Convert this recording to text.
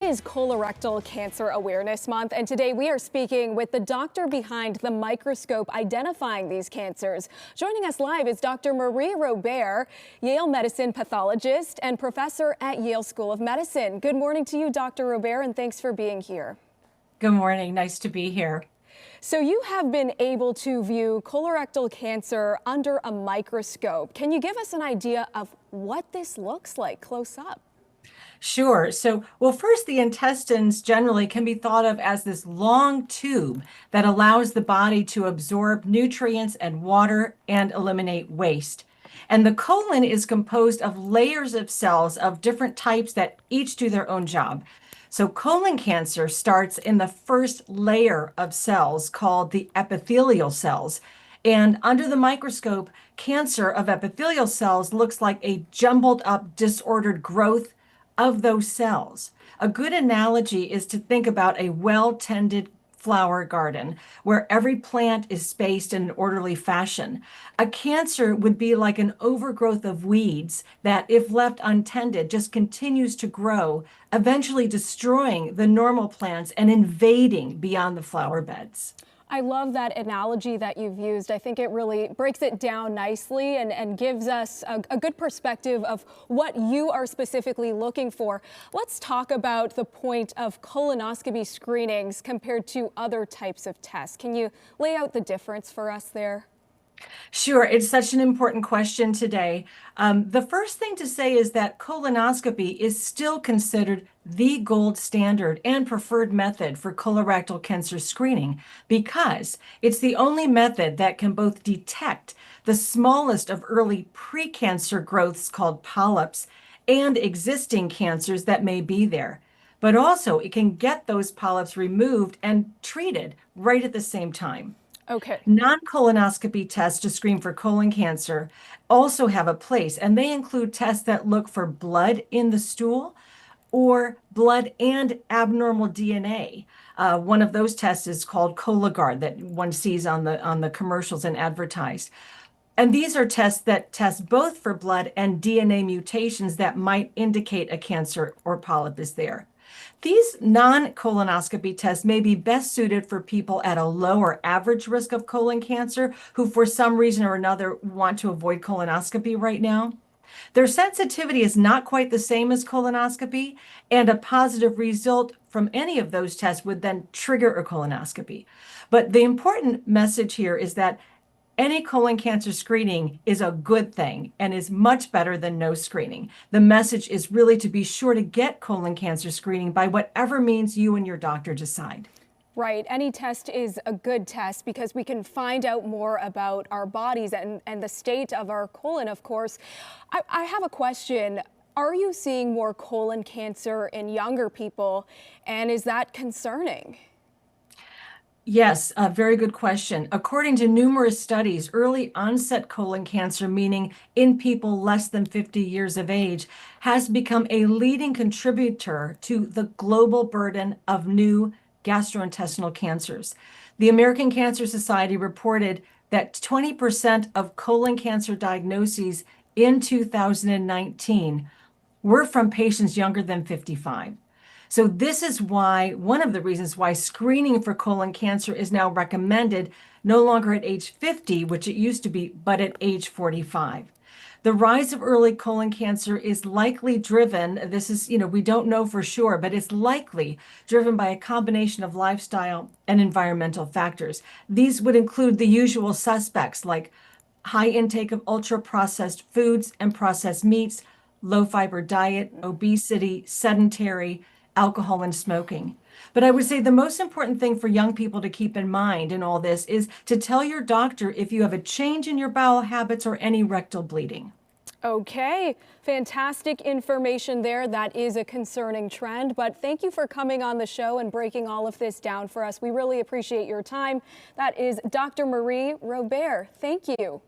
is Colorectal Cancer Awareness Month, and today we are speaking with the doctor behind the microscope identifying these cancers. Joining us live is Dr. Marie Robert, Yale Medicine pathologist and professor at Yale School of Medicine. Good morning to you, Dr. Robert, and thanks for being here. Good morning. Nice to be here. So you have been able to view colorectal cancer under a microscope. Can you give us an idea of what this looks like close up? Sure. Well, first, the intestines generally can be thought of as this long tube that allows the body to absorb nutrients and water and eliminate waste. And the colon is composed of layers of cells of different types that each do their own job. So colon cancer starts in the first layer of cells called the epithelial cells. And under the microscope, cancer of epithelial cells looks like a jumbled up, disordered growth of those cells. A good analogy is to think about a well-tended flower garden where every plant is spaced in an orderly fashion. A cancer would be like an overgrowth of weeds that, if left untended, just continues to grow, eventually destroying the normal plants and invading beyond the flower beds. I love that analogy that you've used. I think it really breaks it down nicely and gives us a good perspective of what you are specifically looking for. Let's talk about the point of colonoscopy screenings compared to other types of tests. Can you lay out the difference for us there? Sure, it's such an important question today. The first thing to say is that colonoscopy is still considered the gold standard and preferred method for colorectal cancer screening because it's the only method that can both detect the smallest of early precancer growths called polyps and existing cancers that may be there. But also, it can get those polyps removed and treated right at the same time. Okay. Non-colonoscopy tests to screen for colon cancer also have a place, and they include tests that look for blood in the stool or blood and abnormal DNA. One of those tests is called Cologuard that one sees on the commercials and advertised. And these are tests that test both for blood and DNA mutations that might indicate a cancer or polyp is there. These non-colonoscopy tests may be best suited for people at a low or average risk of colon cancer who, for some reason or another, want to avoid colonoscopy right now. Their sensitivity is not quite the same as colonoscopy, and a positive result from any of those tests would then trigger a colonoscopy. But the important message here is that any colon cancer screening is a good thing and is much better than no screening. The message is really to be sure to get colon cancer screening by whatever means you and your doctor decide. Right. Any test is a good test because we can find out more about our bodies and the state of our colon, of course. I have a question. Are you seeing more colon cancer in younger people, and is that concerning? Yes, a very good question. According to numerous studies, early onset colon cancer, meaning in people less than 50 years of age, has become a leading contributor to the global burden of new gastrointestinal cancers. The American Cancer Society reported that 20% of colon cancer diagnoses in 2019 were from patients younger than 55. So this is why, one of the reasons why screening for colon cancer is now recommended no longer at age 50, which it used to be, but at age 45. The rise of early colon cancer is likely driven, this is, we don't know for sure, but it's likely driven by a combination of lifestyle and environmental factors. These would include the usual suspects like high intake of ultra-processed foods and processed meats, low fiber diet, obesity, sedentary, alcohol, and smoking. But I would say the most important thing for young people to keep in mind in all this is to tell your doctor if you have a change in your bowel habits or any rectal bleeding. Okay, fantastic information there. That is a concerning trend, but thank you for coming on the show and breaking all of this down for us. We really appreciate your time. That is Dr. Marie Robert. Thank you.